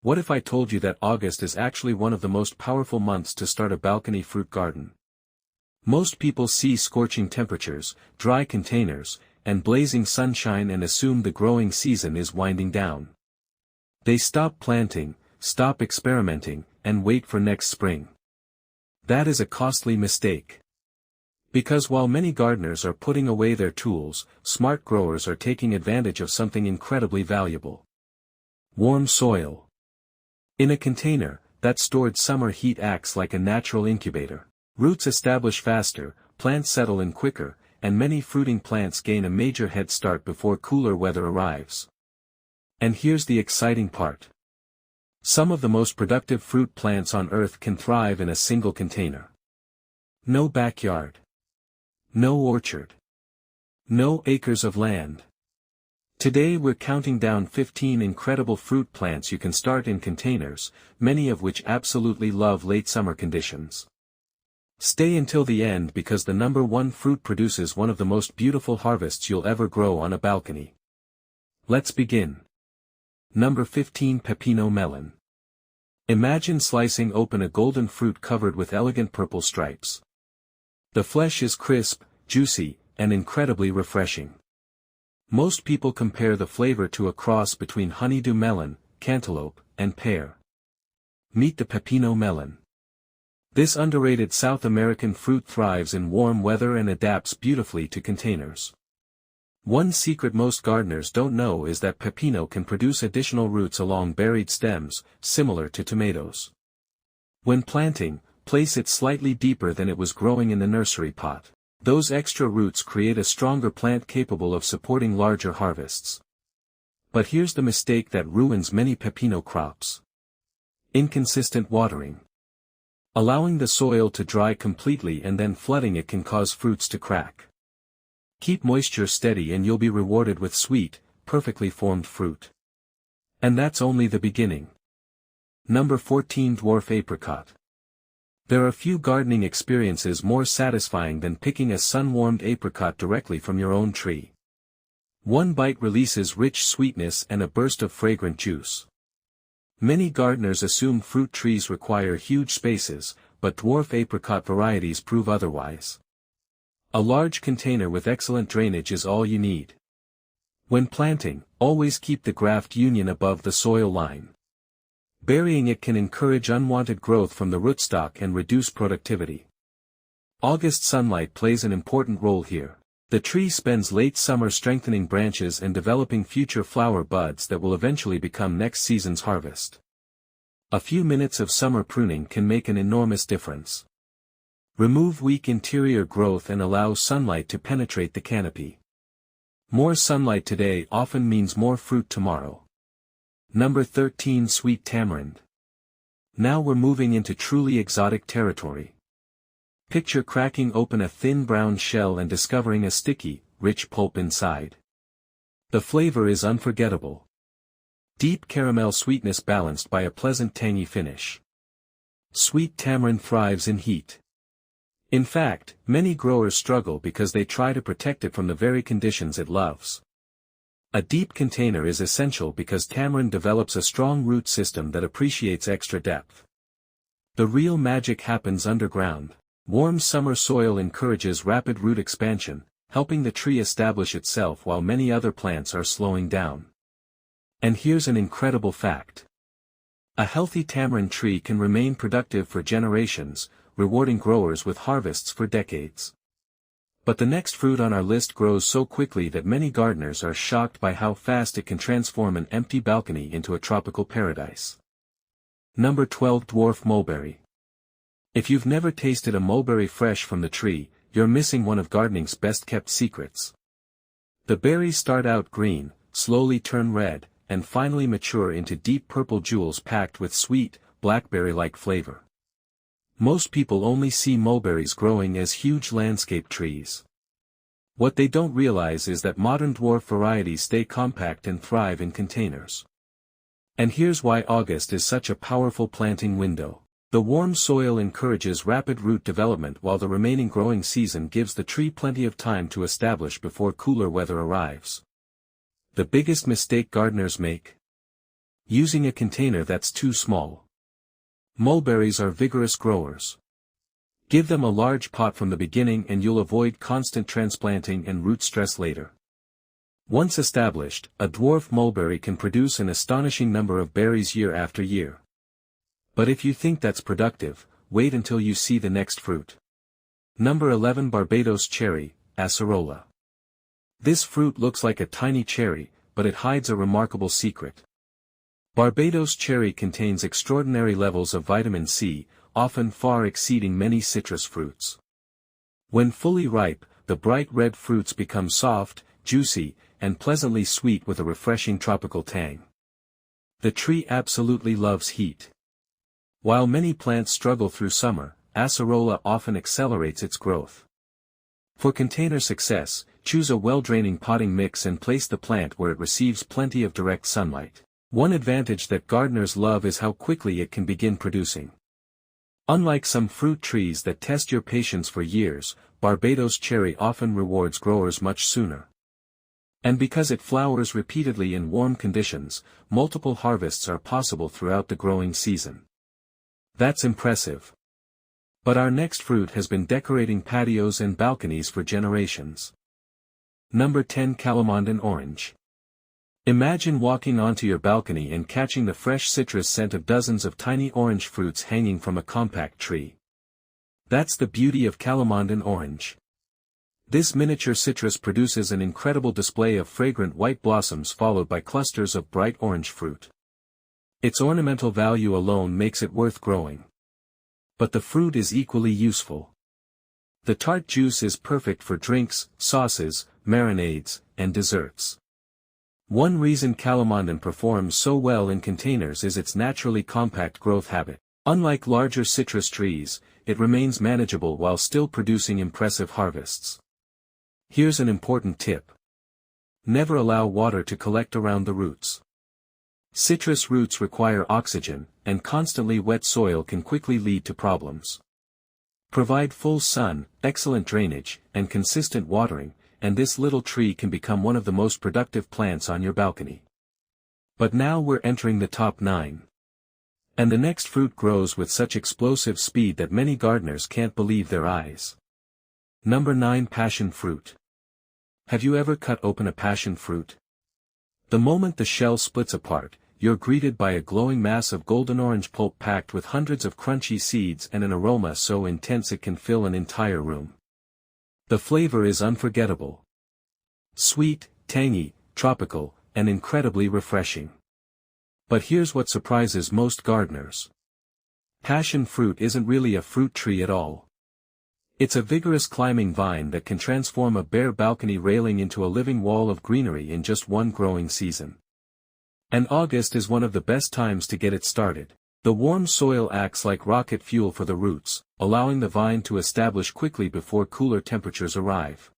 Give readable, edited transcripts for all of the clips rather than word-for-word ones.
What if I told you that August is actually one of the most powerful months to start a balcony fruit garden? Most people see scorching temperatures, dry containers, and blazing sunshine and assume the growing season is winding down. They stop planting, stop experimenting, and wait for next spring. That is a costly mistake. Because while many gardeners are putting away their tools, smart growers are taking advantage of something incredibly valuable. Warm soil. In a container, that stored summer heat acts like a natural incubator. Roots establish faster, plants settle in quicker, and many fruiting plants gain a major head start before cooler weather arrives. And here's the exciting part. Some of the most productive fruit plants on Earth can thrive in a single container. No backyard. No orchard. No acres of land. Today we're counting down 15 incredible fruit plants you can start in containers, many of which absolutely love late summer conditions. Stay until the end because the number 1 fruit produces one of the most beautiful harvests you'll ever grow on a balcony. Let's begin. Number 15 Pepino Melon. Imagine slicing open a golden fruit covered with elegant purple stripes. The flesh is crisp, juicy, and incredibly refreshing. Most people compare the flavor to a cross between honeydew melon, cantaloupe, and pear. Meet the Pepino melon. This underrated South American fruit thrives in warm weather and adapts beautifully to containers. One secret most gardeners don't know is that pepino can produce additional roots along buried stems, similar to tomatoes. When planting, place it slightly deeper than it was growing in the nursery pot. Those extra roots create a stronger plant capable of supporting larger harvests. But here's the mistake that ruins many pepino crops. Inconsistent watering. Allowing the soil to dry completely and then flooding it can cause fruits to crack. Keep moisture steady and you'll be rewarded with sweet, perfectly formed fruit. And that's only the beginning. Number 14 Dwarf Apricot. There are few gardening experiences more satisfying than picking a sun-warmed apricot directly from your own tree. One bite releases rich sweetness and a burst of fragrant juice. Many gardeners assume fruit trees require huge spaces, but dwarf apricot varieties prove otherwise. A large container with excellent drainage is all you need. When planting, always keep the graft union above the soil line. Burying it can encourage unwanted growth from the rootstock and reduce productivity. August sunlight plays an important role here. The tree spends late summer strengthening branches and developing future flower buds that will eventually become next season's harvest. A few minutes of summer pruning can make an enormous difference. Remove weak interior growth and allow sunlight to penetrate the canopy. More sunlight today often means more fruit tomorrow. Number 13 Sweet Tamarind. Now we're moving into truly exotic territory. Picture cracking open a thin brown shell and discovering a sticky, rich pulp inside. The flavor is unforgettable. Deep caramel sweetness balanced by a pleasant tangy finish. Sweet tamarind thrives in heat. In fact, many growers struggle because they try to protect it from the very conditions it loves. A deep container is essential because tamarind develops a strong root system that appreciates extra depth. The real magic happens underground. Warm summer soil encourages rapid root expansion, helping the tree establish itself while many other plants are slowing down. And here's an incredible fact. A healthy tamarind tree can remain productive for generations, rewarding growers with harvests for decades. But the next fruit on our list grows so quickly that many gardeners are shocked by how fast it can transform an empty balcony into a tropical paradise. Number 12 Dwarf Mulberry. If you've never tasted a mulberry fresh from the tree, you're missing one of gardening's best-kept secrets. The berries start out green, slowly turn red, and finally mature into deep purple jewels packed with sweet, blackberry-like flavor. Most people only see mulberries growing as huge landscape trees. What they don't realize is that modern dwarf varieties stay compact and thrive in containers. And here's why August is such a powerful planting window. The warm soil encourages rapid root development while the remaining growing season gives the tree plenty of time to establish before cooler weather arrives. The biggest mistake gardeners make? Using a container that's too small. Mulberries are vigorous growers. Give them a large pot from the beginning and you'll avoid constant transplanting and root stress later. Once established, a dwarf mulberry can produce an astonishing number of berries year after year. But if you think that's productive, wait until you see the next fruit. Number 11 Barbados Cherry, Acerola. This fruit looks like a tiny cherry, but it hides a remarkable secret. Barbados cherry contains extraordinary levels of vitamin C, often far exceeding many citrus fruits. When fully ripe, the bright red fruits become soft, juicy, and pleasantly sweet with a refreshing tropical tang. The tree absolutely loves heat. While many plants struggle through summer, acerola often accelerates its growth. For container success, choose a well-draining potting mix and place the plant where it receives plenty of direct sunlight. One advantage that gardeners love is how quickly it can begin producing. Unlike some fruit trees that test your patience for years, Barbados cherry often rewards growers much sooner. And because it flowers repeatedly in warm conditions, multiple harvests are possible throughout the growing season. That's impressive. But our next fruit has been decorating patios and balconies for generations. Number 10 Calamondin Orange. Imagine walking onto your balcony and catching the fresh citrus scent of dozens of tiny orange fruits hanging from a compact tree. That's the beauty of Calamondin Orange. This miniature citrus produces an incredible display of fragrant white blossoms followed by clusters of bright orange fruit. Its ornamental value alone makes it worth growing. But the fruit is equally useful. The tart juice is perfect for drinks, sauces, marinades, and desserts. One reason Calamondin performs so well in containers is its naturally compact growth habit. Unlike larger citrus trees, it remains manageable while still producing impressive harvests. Here's an important tip. Never allow water to collect around the roots. Citrus roots require oxygen, and constantly wet soil can quickly lead to problems. Provide full sun, excellent drainage, and consistent watering, and this little tree can become one of the most productive plants on your balcony. But now we're entering the top 9. And the next fruit grows with such explosive speed that many gardeners can't believe their eyes. Number 9 Passion Fruit. Have you ever cut open a passion fruit? The moment the shell splits apart, you're greeted by a glowing mass of golden orange pulp packed with hundreds of crunchy seeds and an aroma so intense it can fill an entire room. The flavor is unforgettable. Sweet, tangy, tropical, and incredibly refreshing. But here's what surprises most gardeners. Passion fruit isn't really a fruit tree at all. It's a vigorous climbing vine that can transform a bare balcony railing into a living wall of greenery in just one growing season. And August is one of the best times to get it started. The warm soil acts like rocket fuel for the roots, allowing the vine to establish quickly before cooler temperatures arrive.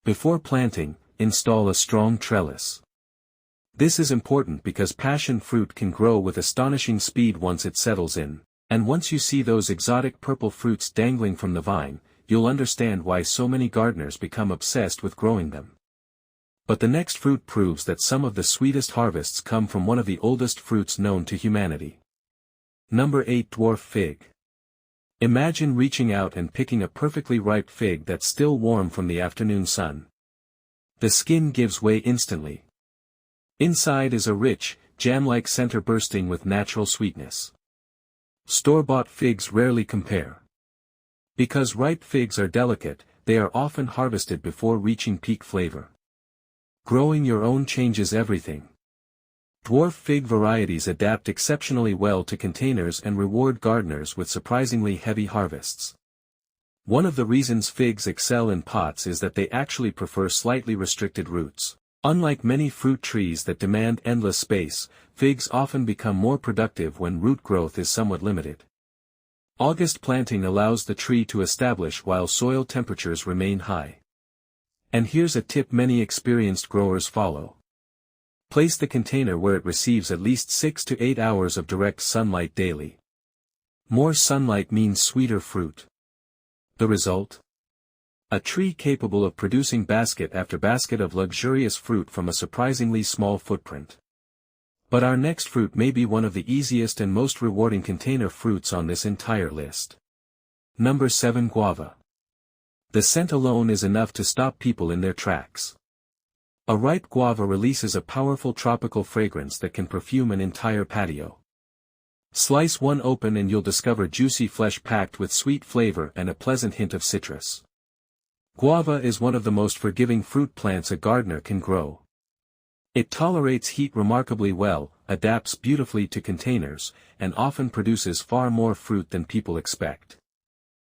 Before planting, install a strong trellis. This is important because passion fruit can grow with astonishing speed once it settles in, and once you see those exotic purple fruits dangling from the vine, you'll understand why so many gardeners become obsessed with growing them. But the next fruit proves that some of the sweetest harvests come from one of the oldest fruits known to humanity. Number 8 Dwarf Fig. Imagine reaching out and picking a perfectly ripe fig that's still warm from the afternoon sun. The skin gives way instantly. Inside is a rich, jam-like center bursting with natural sweetness. Store-bought figs rarely compare. Because ripe figs are delicate, they are often harvested before reaching peak flavor. Growing your own changes everything. Dwarf fig varieties adapt exceptionally well to containers and reward gardeners with surprisingly heavy harvests. One of the reasons figs excel in pots is that they actually prefer slightly restricted roots. Unlike many fruit trees that demand endless space, figs often become more productive when root growth is somewhat limited. August planting allows the tree to establish while soil temperatures remain high. And here's a tip many experienced growers follow. Place the container where it receives at least 6 to 8 hours of direct sunlight daily. More sunlight means sweeter fruit. The result? A tree capable of producing basket after basket of luxurious fruit from a surprisingly small footprint. But our next fruit may be one of the easiest and most rewarding container fruits on this entire list. Number 7. Guava. The scent alone is enough to stop people in their tracks. A ripe guava releases a powerful tropical fragrance that can perfume an entire patio. Slice one open and you'll discover juicy flesh packed with sweet flavor and a pleasant hint of citrus. Guava is one of the most forgiving fruit plants a gardener can grow. It tolerates heat remarkably well, adapts beautifully to containers, and often produces far more fruit than people expect.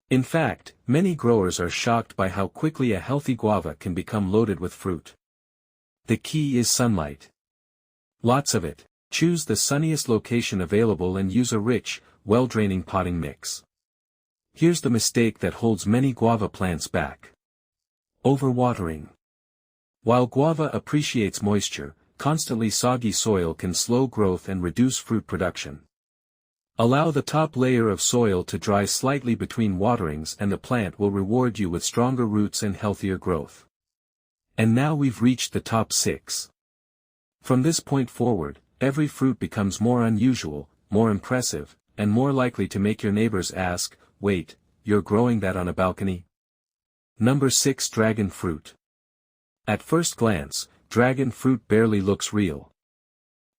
In fact, many growers are shocked by how quickly a healthy guava can become loaded with fruit. The key is sunlight. Lots of it. Choose the sunniest location available and use a rich, well-draining potting mix. Here's the mistake that holds many guava plants back. Overwatering. While guava appreciates moisture, constantly soggy soil can slow growth and reduce fruit production. Allow the top layer of soil to dry slightly between waterings and the plant will reward you with stronger roots and healthier growth. And now we've reached the top 6. From this point forward, every fruit becomes more unusual, more impressive, and more likely to make your neighbors ask, "Wait, you're growing that on a balcony?" Number 6. Dragon fruit. At first glance, dragon fruit barely looks real.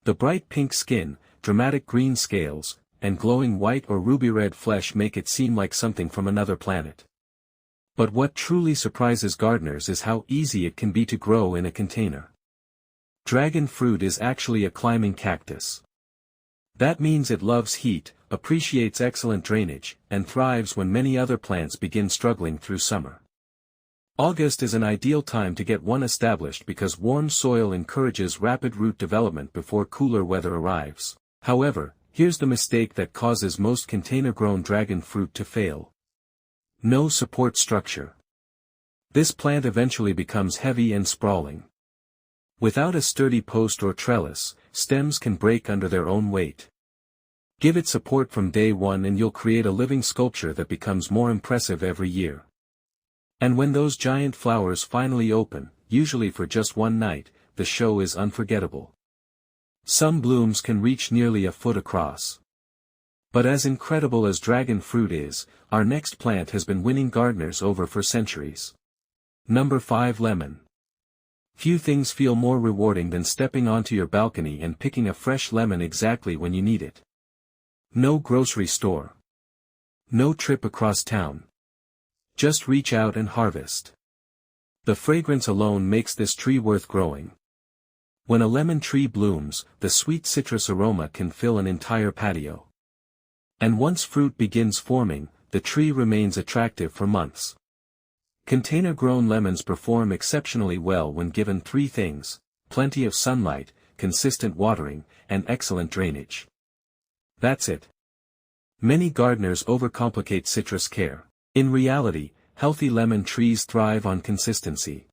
The bright pink skin, dramatic green scales, and glowing white or ruby red flesh make it seem like something from another planet. But what truly surprises gardeners is how easy it can be to grow in a container. Dragon fruit is actually a climbing cactus. That means it loves heat, appreciates excellent drainage, and thrives when many other plants begin struggling through summer. August is an ideal time to get one established because warm soil encourages rapid root development before cooler weather arrives. However, here's the mistake that causes most container-grown dragon fruit to fail. No support structure. This plant eventually becomes heavy and sprawling. Without a sturdy post or trellis, stems can break under their own weight. Give it support from day one and you'll create a living sculpture that becomes more impressive every year. And when those giant flowers finally open, usually for just one night, the show is unforgettable. Some blooms can reach nearly a foot across. But as incredible as dragon fruit is, our next plant has been winning gardeners over for centuries. Number 5. Lemon. Few things feel more rewarding than stepping onto your balcony and picking a fresh lemon exactly when you need it. No grocery store. No trip across town. Just reach out and harvest. The fragrance alone makes this tree worth growing. When a lemon tree blooms, the sweet citrus aroma can fill an entire patio. And once fruit begins forming, the tree remains attractive for months. Container-grown lemons perform exceptionally well when given 3 things: plenty of sunlight, consistent watering, and excellent drainage. That's it. Many gardeners overcomplicate citrus care. In reality, healthy lemon trees thrive on consistency.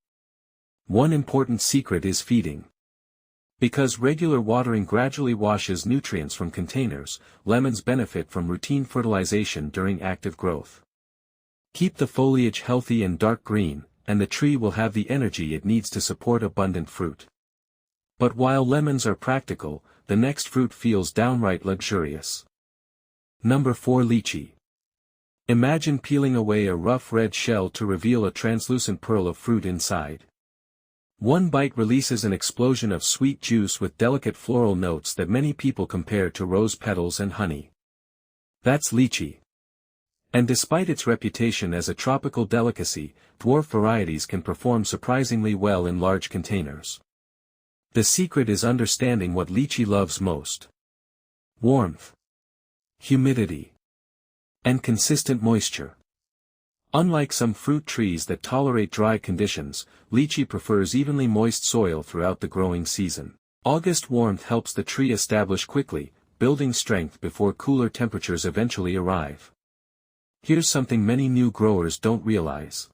One important secret is feeding. Because regular watering gradually washes nutrients from containers, lemons benefit from routine fertilization during active growth. Keep the foliage healthy and dark green, and the tree will have the energy it needs to support abundant fruit. But while lemons are practical, the next fruit feels downright luxurious. Number 4. Lychee. Imagine peeling away a rough red shell to reveal a translucent pearl of fruit inside. One bite releases an explosion of sweet juice with delicate floral notes that many people compare to rose petals and honey. That's lychee. And despite its reputation as a tropical delicacy, dwarf varieties can perform surprisingly well in large containers. The secret is understanding what lychee loves most: warmth, humidity, and consistent moisture. Unlike some fruit trees that tolerate dry conditions, lychee prefers evenly moist soil throughout the growing season. August warmth helps the tree establish quickly, building strength before cooler temperatures eventually arrive. Here's something many new growers don't realize.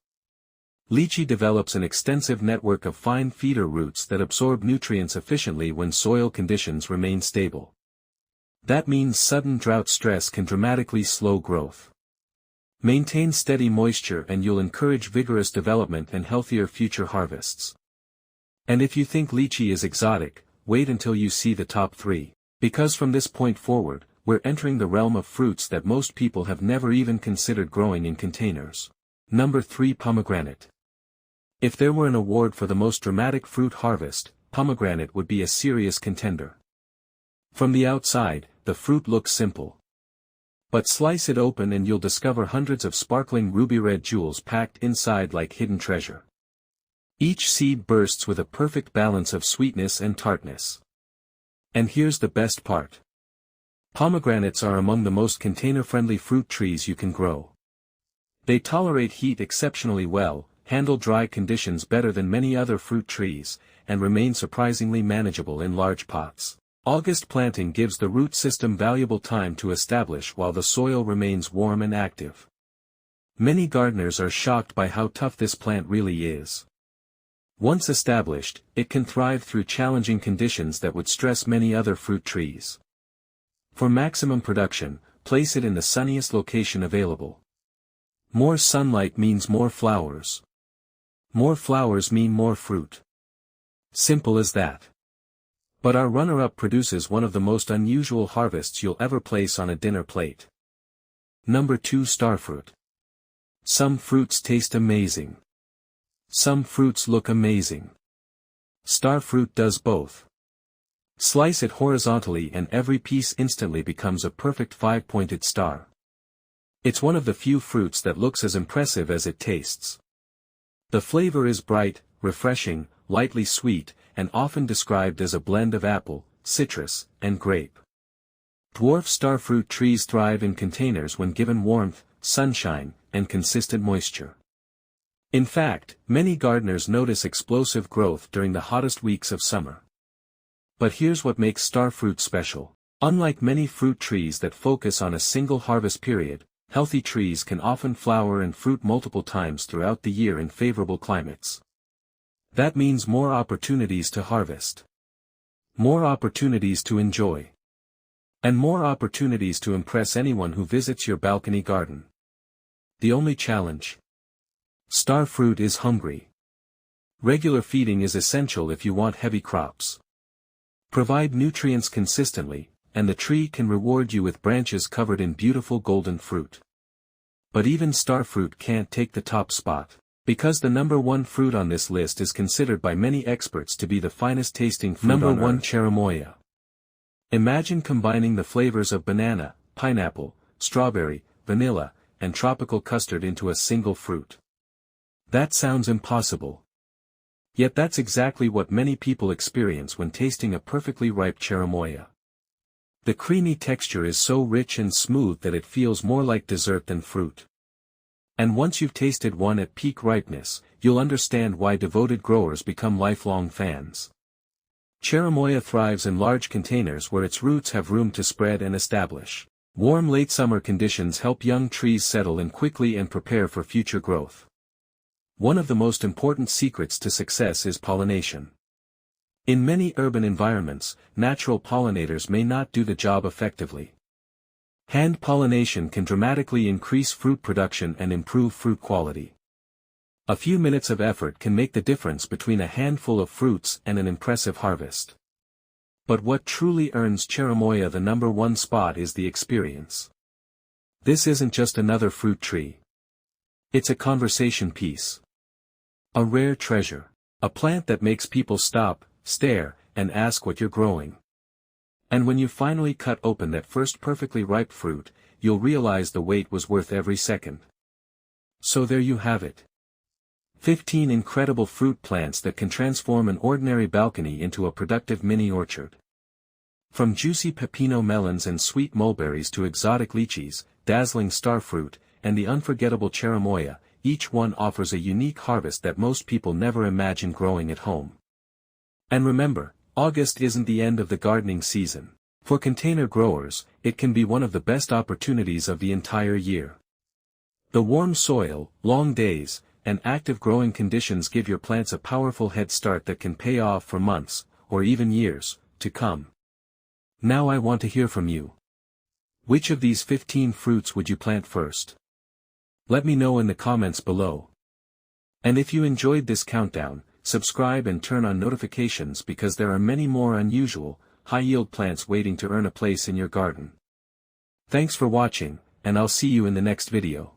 Lychee develops an extensive network of fine feeder roots that absorb nutrients efficiently when soil conditions remain stable. That means sudden drought stress can dramatically slow growth. Maintain steady moisture and you'll encourage vigorous development and healthier future harvests. And if you think lychee is exotic, wait until you see the top 3. Because from this point forward, we're entering the realm of fruits that most people have never even considered growing in containers. Number 3. Pomegranate. If there were an award for the most dramatic fruit harvest, pomegranate would be a serious contender. From the outside, the fruit looks simple. But slice it open and you'll discover hundreds of sparkling ruby-red jewels packed inside like hidden treasure. Each seed bursts with a perfect balance of sweetness and tartness. And here's the best part. Pomegranates are among the most container-friendly fruit trees you can grow. They tolerate heat exceptionally well, handle dry conditions better than many other fruit trees, and remain surprisingly manageable in large pots. August planting gives the root system valuable time to establish while the soil remains warm and active. Many gardeners are shocked by how tough this plant really is. Once established, it can thrive through challenging conditions that would stress many other fruit trees. For maximum production, place it in the sunniest location available. More sunlight means more flowers. More flowers mean more fruit. Simple as that. But our runner-up produces one of the most unusual harvests you'll ever place on a dinner plate. Number 2. Starfruit. Some fruits taste amazing. Some fruits look amazing. Starfruit does both. Slice it horizontally and every piece instantly becomes a perfect 5-pointed star. It's one of the few fruits that looks as impressive as it tastes. The flavor is bright, refreshing, lightly sweet, and often described as a blend of apple, citrus, and grape. Dwarf starfruit trees thrive in containers when given warmth, sunshine, and consistent moisture. In fact, many gardeners notice explosive growth during the hottest weeks of summer. But here's what makes starfruit special. Unlike many fruit trees that focus on a single harvest period, healthy trees can often flower and fruit multiple times throughout the year in favorable climates. That means more opportunities to harvest. More opportunities to enjoy. And more opportunities to impress anyone who visits your balcony garden. The only challenge: starfruit is hungry. Regular feeding is essential if you want heavy crops. Provide nutrients consistently, and the tree can reward you with branches covered in beautiful golden fruit. But even starfruit can't take the top spot, because the number 1 fruit on this list is considered by many experts to be the finest tasting fruit on earth. Number 1. Cherimoya. Imagine combining the flavors of banana, pineapple, strawberry, vanilla, and tropical custard into a single fruit. That sounds impossible. Yet that's exactly what many people experience when tasting a perfectly ripe cherimoya. The creamy texture is so rich and smooth that it feels more like dessert than fruit. And once you've tasted one at peak ripeness, you'll understand why devoted growers become lifelong fans. Cherimoya thrives in large containers where its roots have room to spread and establish. Warm late summer conditions help young trees settle in quickly and prepare for future growth. One of the most important secrets to success is pollination. In many urban environments, natural pollinators may not do the job effectively. Hand pollination can dramatically increase fruit production and improve fruit quality. A few minutes of effort can make the difference between a handful of fruits and an impressive harvest. But what truly earns Cherimoya the number 1 spot is the experience. This isn't just another fruit tree. It's a conversation piece. A rare treasure. A plant that makes people stop, stare, and ask what you're growing. And when you finally cut open that first perfectly ripe fruit, you'll realize the wait was worth every second. So there you have it. 15 incredible fruit plants that can transform an ordinary balcony into a productive mini orchard. From juicy Pepino melons and sweet mulberries to exotic lychees, dazzling starfruit, and the unforgettable cherimoya, each one offers a unique harvest that most people never imagine growing at home. And remember, August isn't the end of the gardening season. For container growers, it can be one of the best opportunities of the entire year. The warm soil, long days, and active growing conditions give your plants a powerful head start that can pay off for months, or even years, to come. Now I want to hear from you. Which of these 15 fruits would you plant first? Let me know in the comments below. And if you enjoyed this countdown, subscribe and turn on notifications because there are many more unusual, high-yield plants waiting to earn a place in your garden. Thanks for watching, and I'll see you in the next video.